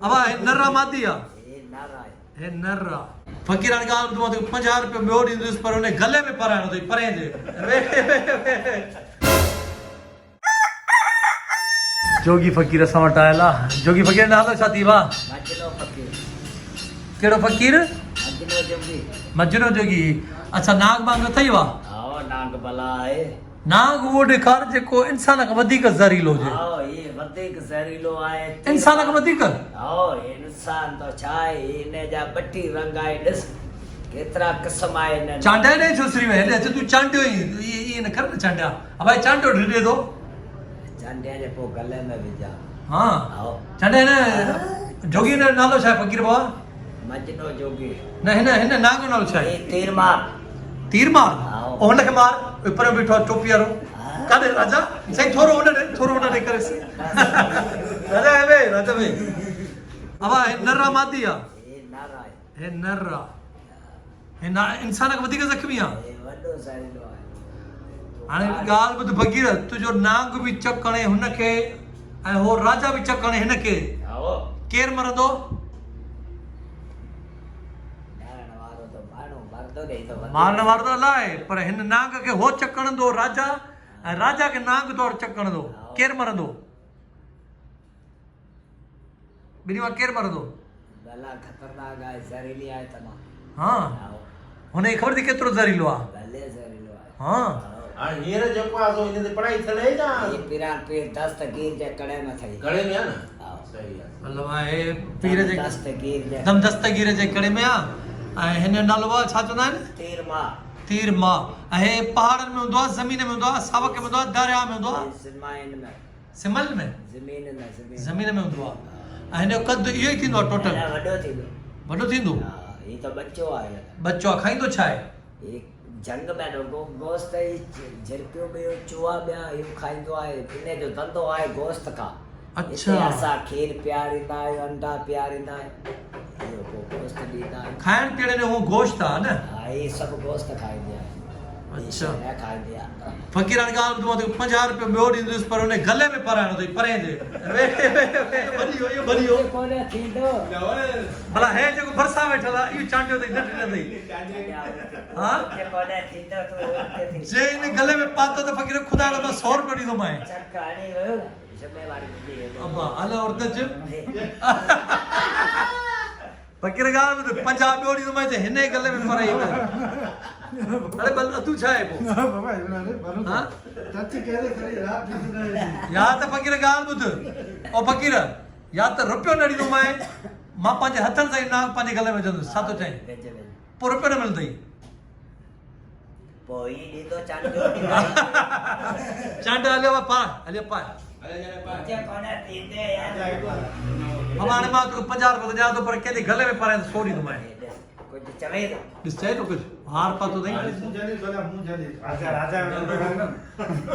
अब नर्रा मादिया हे नर्रा फकीर गाल तुम 50 रुपया ॿियो ॾींदुसि पर उन गले में पराइणो अथई परे जे जोगी फकीर असां वटि आयल आहे जोगी फकीर नालो छा थी वाह कहिड़ो फकीर मजनो जोगी अच्छा नाग बांग अथई वाह नाग भला आहे नाग उहो ॾेखार जेको इंसान खां वधीक ज़हरीलो हुजे ये वधीक ज़हरीलो आहे इंसान खां वधीक इंसान तो छा आहे इन जा 32 रंग आहे ॾिस केतिरा क़िस्म आहे इन चांडिया ने छोसरी में हेॾे अच तूं चांडियो ई न कर न चांडिया अब भाई चांडियो ढिॾे थो चांडिया जे पोइ गले में विझा हाँ चांडिया ने जोगी ने नालो छा आहे फकीर बाबा मजनो जोगी न हिन नाग जो नालो छा आहे तीर मार तीर मार ओ हुनखे मार ऊपर बीठो आहे टोपी वारो काॾे राजा सही थोरो हुन ॾे करे राजा है राजा वे अब नर्रा मादी आहे हे नर्रा हे इंसान खां वधीक ज़ख़्मी आहे वॾो ज़हरीलो आहे हाणे ॻाल्हि ॿुध फकीर तुंहिंजो नाग बि चक हणे हुनखे ऐं हो राजा बि चक हणे हिनखे केरु मरंदो मारण वारो त अलाए पर हिन नाग खे हो चकणंदो राजा ऐं राजा खे नाग तौरु चकणंदो केरु मरंदो ॿिन्ही मां केरु मरंदो भला ख़तरनाक आहे ज़हरीली आहे तमामु हाँ हुनखे ख़बर थी केतिरो ज़हरीलो आहे भले ज़हरीलो आहे हाँ हाणे हींअर जेको आहे सो हिन ते पढ़ाई थियले न ये पीरान पीर दस्तगीर जे कड़े में थई गले में आहे न सही आहे मतिलबु आहे पीर जे दस्तगीर जे दम दस्तगीर जे कड़े में आहे ऐं हिन नालो आहे छा चवंदा आहिनि तीर मां ऐं पहाड़नि में हूंदो आहे ज़मीन में हूंदो आहे सावक में हूंदो आहे दरिया में हूंदो आहे सिमल में ज़मीन में हूंदो आहे ऐं हिन जो कद इहो ई थींदो आहे टोटल वॾो थींदो ये तो बच्चो आहे बच्चो आहे खाईंदो छा आहे जंग में गोश्त झिरकियो ॿियो चूहा ॿिया इहो खाईंदो आहे इन जो धंधो आहे गोश्त खां अच्छा असां खीर पियारींदा आहियूं अंडा पियारींदा आहियूं इहो पोइ गोश्त ॾींदा आहियूं खाइण पीअण जो हू गोश्त आहे न हा इहे सभु गोश्त खाईंदी आहे अच्छा न खाईंदी आहे फकीर ॻाल्हि ॿुधो 50 रुपया ॿियो ॾींदुसि पर उन गले में पराइणो अथई परे जे भली कोन थींदो भला हे जेको भरसा वेठल आहे इहो चांडियो अथई न ॾिनई हाँ कोन थींदो तो जे इन गले में पातो त फकीर खुदा ला 100 रुपया ॾींदोमांइ चकाणी वियो ज़िम्मेवारी अब्बा हल औरत च फकीर ॻाल्हि ॿुध 50 ॿियो ॾींदोमांइ त हिन गले में पराई अरे बल तू छा आहे पोइ हाँ या त फकीर ॻाल्हि ॿुध ओ फकीर या त रुपयो न ॾींदोमांइ मां पंहिंजे हथनि सां ई नाग पंहिंजे गले में विझंदुसि छा थो चईं पोइ रुपयो न मिलंदई पोइ ई ॾींदो चांडियो चांडियो हलियो पा हलियो पा कोन थींदे यार हाणे मां तोखे 50 रुपया ॾियां थो पर कंहिंजे गले में पाराए 100 ॾींदोमांइ कुछ चवे ॾिस चए थो कुझु हार पातो अथई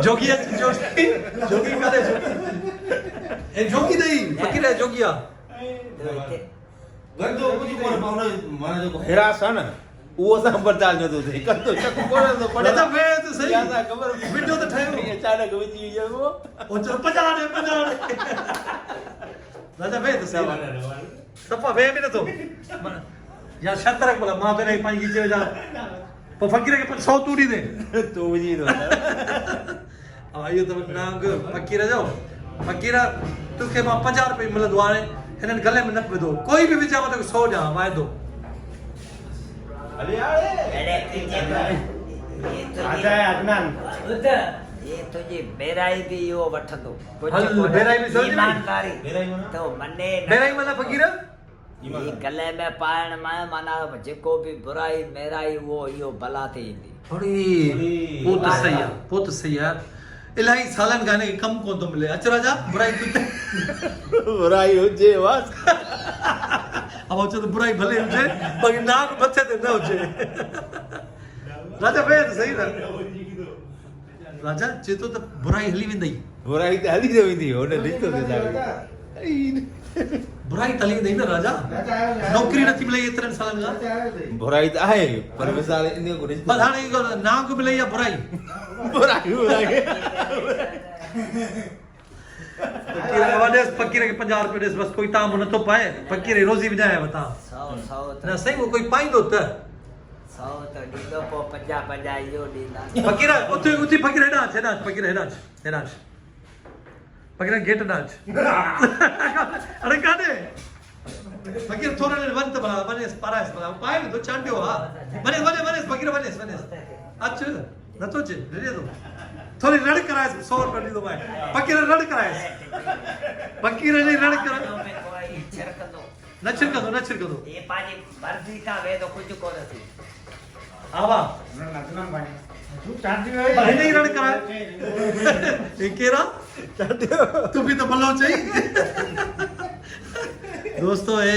जोगी जोगी काॾे ए जोगी अथई फकीर जोगी आहे गंदो कुझु कोन पाउन माना जेको हिरास आहे न उहो असां बर्दाश्त नथो थिए कंदो चक कोन थो पड़े त वे त सही या त ख़बर विडियो त ठहियो अचानक विझी वियो ओ चल 50 राजा वे त सही सफ़ा वे बि नथो या शतरक भला मां त पंहिंजी खीचे विझां पोइ फकीर खे 100 तूं ॾींदे तूं विझी थो हा इहो त नांग फकीर जो फकीर तोखे मां 50 रुपया मिलंदो हाणे हिननि गले में न विधो कोई बि विझां मां तोखे 100 ॾियां वाइदो हले आए आजा अदनान ये तुझी बेराई भी यो वठंदो हल बेराई भी समझ ईमानदारी बेराई माना तो मने बेराई माना फकीर ये गले में पाइण में माना जेको भी बुराई मेराई वो यो भला थी ईंदी थोड़ी पोत सही है इलाही सालन गाने के कम कोन तो मिले अच राजा बुराई बुराई हुजे बस अब अचो तो बुराई भले हुजे बाकी नाक मथे ते न हुजे राजा वे सही ना राजा चेतो तो बुराई हली वेंदई बुराई त हली वेंदी हो न लिखतो ते बुराई तली वेंदई न राजा नौकरी नथी मिले एतरन सालन खां बुराई त आहे पर मिसाल इन को रिश्तो बस हाणे नाक मिले या बुराई बुराई फकीर खे 50 रुपया ॾेस बस कोई ताम नथो पाए फकीर जी रोज़ी विझाए वता 100 न सही वो कोई पाईंदो त 100 तो ॾींदो पोइ 50 इहो ॾींदा फकीर उथी फकीर हेॾां अच फकीर हेॾां अच फकीर गेट ॾां अच अरे काॾे फकीर थोरो वन त भला वञेस पारायस भला पाए न तो चांडियो हा वञेस फकीर वञेस अच नथो अचे ॾे तो थोड़ी रड़ करायस 100 रुपया ॾींदो भाई फकीर रड़ करायस फकीर जी रड़ करा न छिरकंदो ये पाजी मर्जी का वे तो कुछ कोन थी हा वाह भाई नहीं रड़ कराए ये केरा तू भी तो बलो चई दोस्तों ए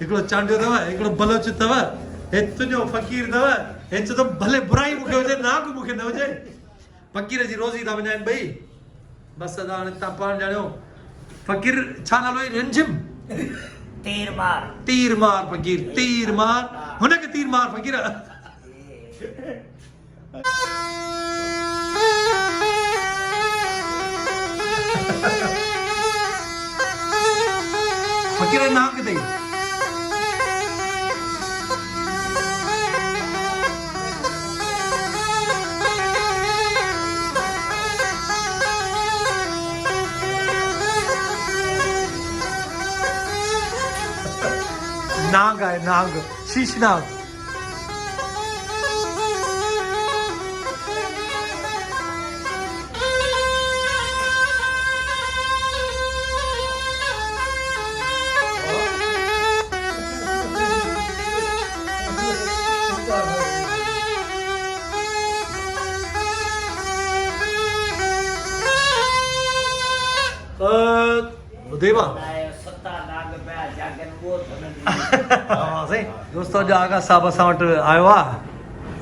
हिकड़ो चांडियो तव हिकड़ो बलोच तव हे तुंहिंजो फकीर तव हे चो तो भले बुराई मूंखे हुजे ना को मूंखे न हुजे फकीर जी रोज़ी था विञाइनि ॿई बसि अदा हाणे तव्हां पाण ॼाणियो फकीर छा नालो आहे रिंझिम तीर मार फकीर तीर मार हुनखे तीर मार फकीर फकीर जो नाम किथे नाग है नाग शीश नाग देवा दोस्तों जो आगा साहब असां वटि आयो आहे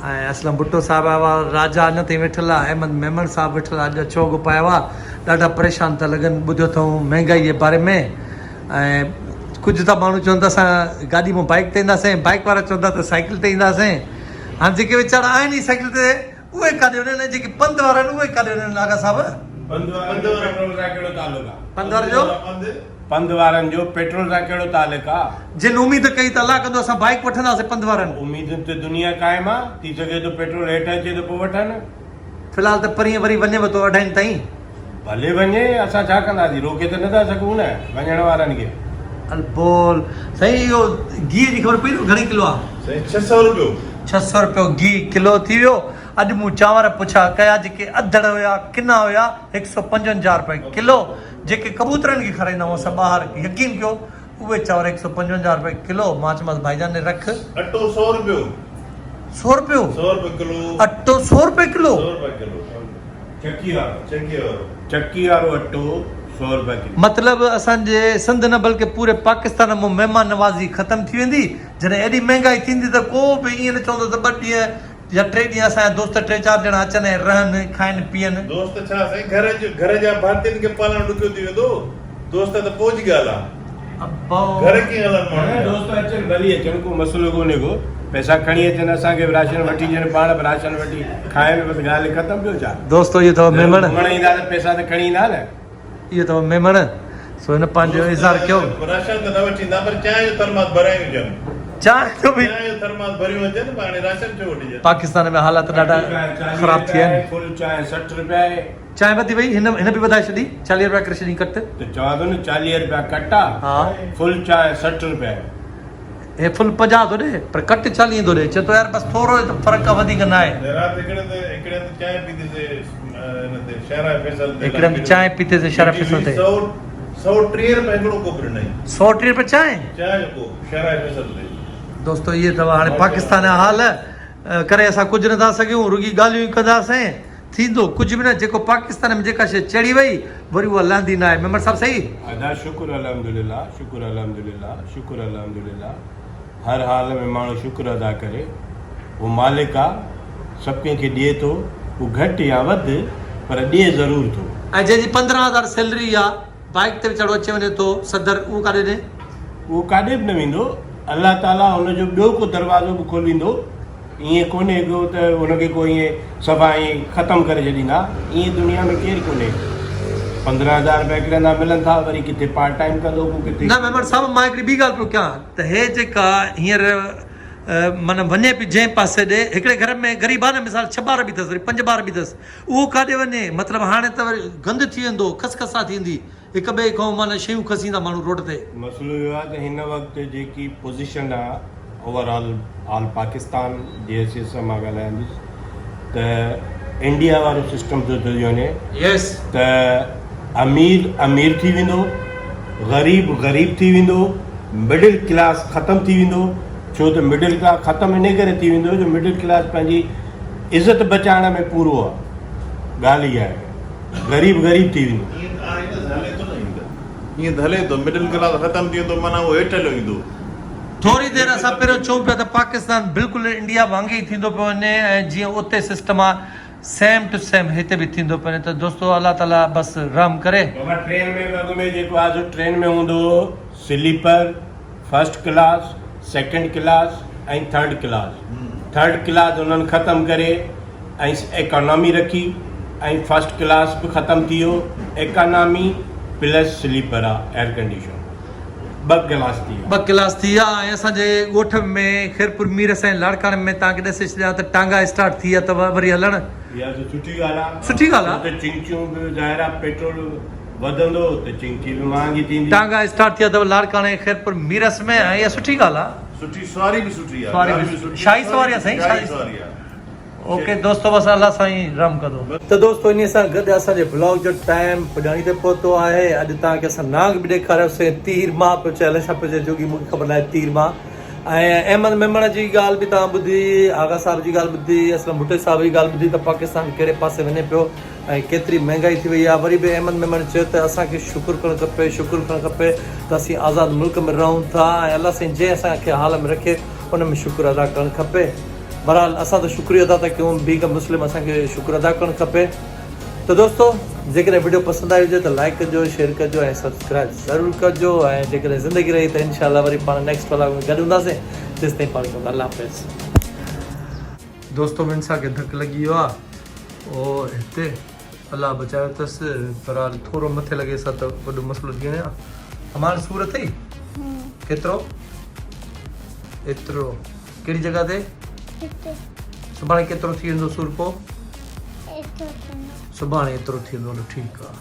ऐं असलम भुट्टो साहब आयो आहे राजा अञा ताईं वेठल आहे अहमद मेमन साहब वेठल आहे अॼु छो गुप आयो आहे ॾाढा परेशान था लॻनि ॿुधियो अथऊं महांगाई जे बारे में ऐं कुझु त माण्हू चवनि था असां गाॾी मां बाइक ते ईंदासीं बाइक वारा चवंदा त साइकिल ते ईंदासीं हाणे जेके वीचारा आहिनि ई साइकिल ते उहे काॾे वञनि ऐं जेके पंधु वारा आहिनि उहे काॾे वञनि आगा साहब पंध वारनि जो पेट्रोल सां कहिड़ो तालुक आहे जिन उम्मीद कई त अलाह कंदो असां बाइक वठंदासीं पंधु वारनि उम्मीदुनि ते दुनिया क़ाइमु आहे थी सघे थो पेट्रोल हेठि अचे त पोइ वठनि फ़िलहाल त परीहं वरी वञेव थो 2:30 ताईं भले वञे असां छा कंदासीं रोके त नथा सघूं न वञण वारनि खे अलबोल सही इहो गिह जी ख़बर पई घणे किलो आहे 600 रुपयो गिह किलो थी वियो अॼु मूं चांवर पुछा कया जेके अधड़ हुया किना हुया 155 रुपए किलो जेके कबूतरनि खे खाराईंदा हुआ असां ॿाहिरि यकीन कयो उहे चांवर 155 रुपए किलो मां चयोमांसि भाईजान ने रख अटो 100 रुपयो 100 रुपयो किलो अटो 100 रुपए किलो चक्की वारो अटो 100 रुपए किलो मतलब असांजे सिंध न बल्कि पूरे पाकिस्तान में महिमान नवाज़ी ख़तम थी वेंदी जॾहिं एॾी महांगाई थींदी त को बि ईअं न चवंदो त 2 ॾींहं या 3 ॾींहं असांजा दोस्त 3-4 ॼणा अचनि ऐं रहनि खाइनि पीअनि दोस्त छा साईं घर जा भातियुनि खे पालण ॾुखियो थी वेंदो दोस्त त पोइ जी ॻाल्हि आहे घर कीअं हलनि माण्हू दोस्त अचनि भली अचनि को मसइलो कोन्हे को पैसा खणी अचनि असांखे बि राशन वठी ॾियनि पाण बि राशन वठी खाइनि बसि ॻाल्हि ख़तमु पियो छा दोस्तो इहो अथव मेमण घुमण ईंदा त पैसा त खणी ईंदा न इहो अथव मेमण सो हिन पंहिंजो इज़हार कयो राशन त न वठी ईंदा पर चांहि जो थर्मास भरायूं हुजनि चांहि जो बि थर्मास भरियूं हुजनि हाणे राशन छो वठी अचनि पाकिस्तान में हालात ॾाढा ख़राब थी विया आहिनि फुल चांहि 60 रुपया आहे चांहि वधी वई हिन बि वधाए छॾी 40 रुपया करे छॾी कट त चवां थो न 40 रुपया कट आहे हा फुल चांहि 60 रुपया आहे हे फुल 50 थो ॾे पर कट 40 थो ॾे चए थो यार बसि थोरो फ़र्क़ु वधीक न आहे राति हिकिड़े ते चांहि पीतीसीं हिन ते शहरा फैसल ते हिकिड़े में चांहि पीतीसीं शहरा फैसल ते 130 रुपए हिकिड़ो कोप ॾिनई 130 रुपए चांहि जो कोप शहरा फैसल ते दोस्तो इहे अथव हाणे पाकिस्तान जा हाल करे असां कुझु नथा सघूं रुॻी ॻाल्हियूं कंदासीं थींदो कुझु बि न जेको पाकिस्तान में जेका शइ चढ़ी वई वरी उहा लहंदी न आहे मेमर साहब सही अदा शुक्र अल्हम्दुलिल्लाह हर हाल में माण्हू शुक्र अदा करे वो मालिक आहे सभु कंहिंखे ॾिए थो उहो घटि या वधि पर ॾिए ज़रूरु थो ऐं जंहिंजी 15,000 सैलरी आहे बाइक ते वेचारो अची वञे थो सदर उहो काॾे ॾे उहो काॾे बि न वेंदो अल्लाह ताला हुनजो ॿियो को दरवाज़ो बि खोलींदो ईअं कोन्हे को त हुनखे को ईअं सफ़ा ईअं ख़तमु करे छॾींदा ईअं दुनिया में केरु कोन्हे 15,000 रुपया किरंदा मिलनि था, वरी किथे पार्ट टाइम कंदो को किथे न मेमण साहब मां हिकिड़ी ॿी ॻाल्हि पियो कयां त हे जेका हींअर माना वञे पई जंहिं पासे ॾे हिकिड़े घर में ग़रीब आहे न, मिसाल 6 ॿार बि अथसि वरी 5 ॿार बि अथसि, उहो काॾे वञे? मतिलबु हाणे त वरी गंद थी वेंदो, खसखसा थींदी, हिक ॿिए खां माना शयूं खसींदा माण्हू रोड ते। मसइलो इहो आहे त हिन वक़्तु जेकी पोज़ीशन आहे ओवरऑल ऑल पाकिस्तान जे हिसाब सां मां ॻाल्हाईंदुसि त इंडिया वारो सिस्टम जो थो वञे यस त अमीर अमीर थी वेंदो, ग़रीब ग़रीब थी वेंदो, मिडिल क्लास ख़तमु थी वेंदो। छो त मिडिल क्लास ख़तमु इन करे थी वेंदो जो मिडिल क्लास पंहिंजी इज़त बचाइण में पूरो आहे, ॻाल्हि इहा आहे, ग़रीब ग़रीब थी वेंदो। ईअं हले थो, मिडिल क्लास ख़तमु थी वेंदो, माना उहो हेठि हलियो ईंदो। थोरी देरि असां पहिरियों चऊं पिया त पाकिस्तान बिल्कुलु इंडिया वांगुरु ई थींदो पियो वञे ऐं जीअं उते सिस्टम आहे सेम टू सेम हिते बि थींदो पियो वञे। त दोस्तो अलाह ताला बसि रहम करे। बाबा ट्रेन में अॻु में जेको आहे ट्रेन में हूंदो हो sleeper, first class, second class ऐं थर्ड क्लास। थर्ड क्लास उन्हनि ख़तमु करे ऐं इकोनॉमी रखी ऐं फर्स्ट क्लास बि ख़तमु थी वियो, इकोनॉमी प्लस स्लीपर आहे एयर कंडीशन, 2 क्लास थी विया। 2 क्लास थी विया। ऐं असांजे ॻोठ में खैरपुर मीर सां लाड़काणे में तव्हांखे ॾिसे छॾिया त टांगा स्टार्ट थी विया अथव वरी हलणु। इहा त सुठी ॻाल्हि आहे, सुठी ॻाल्हि आहे। त चिंचियूं बि ज़ाहिर आहे पेट्रोल वधंदो त चिंची बि महांगी थींदी। टांगा स्टार्ट थी विया अथव लाड़काणे खैरपुर मीरस में ऐं इहा सुठी ॻाल्हि आहे। सुठी सवारी बि सुठी आहे, सवारी बि सुठी। शाही सवारी आहे साईं, शाही सवारी आहे। ओके दोस्तो बसि अलाह साईं रहम कंदो। त दोस्तो इन सां गॾु असांजे ब्लॉग जो टाइम पुॼाणी ते पहुतो आहे। अॼु तव्हांखे असां नांग बि ॾेखारियोसीं, तीर माह पियो चए छा पियो चए जोकी मूंखे ख़बर न आहे तीर माह। ऐं अहमद मेमण जी ॻाल्हि बि तव्हां ॿुधी, आगा साहिब जी ॻाल्हि ॿुधी, असलम भुट्टे साहिब जी ॻाल्हि ॿुधी त पाकिस्तान कहिड़े पासे वञे पियो ऐं केतिरी महांगाई थी वई आहे। वरी बि अहमद मेमण चयो त असांखे शुकुरु करणु खपे, शुकुरु करणु खपे त असीं आज़ादु मुल्क में रहूं था ऐं अलाह साईं जंहिं असांखे हाल में रखे उन में शुकुरु अदा करणु खपे। बहरहाल असां त शुक्रिया अदा था कयूं, ॿी का मुस्लिम असांखे शुकुरु अदा करणु खपे। त दोस्तो जेकॾहिं वीडियो पसंदि आई हुजे त लाइक कजो, शेयर कजो ऐं सब्सक्राइब ज़रूरु कजो। ऐं जेकॾहिं ज़िंदगी रही त इंशाअल्लाह वरी पाण नेक्स्ट व्लॉग में गॾु हूंदासीं। तेसि ताईं पाण खे अल्लाह हाफ़िज़। दोस्तो ॿिनि सां खे धकु लॻी वियो आहे, उहो हिते अलाह बचायो अथसि, बहरहाल थोरो मथे लॻे सां त वॾो मसइलो थी वञे। हमारे सूर अथई केतिरो? एतिरो। कहिड़ी जॻह ते? सुभाणे केतिरो थी वेंदो सूर पोइ? सुभाणे एतिरो थी वेंदो, ठीकु आहे।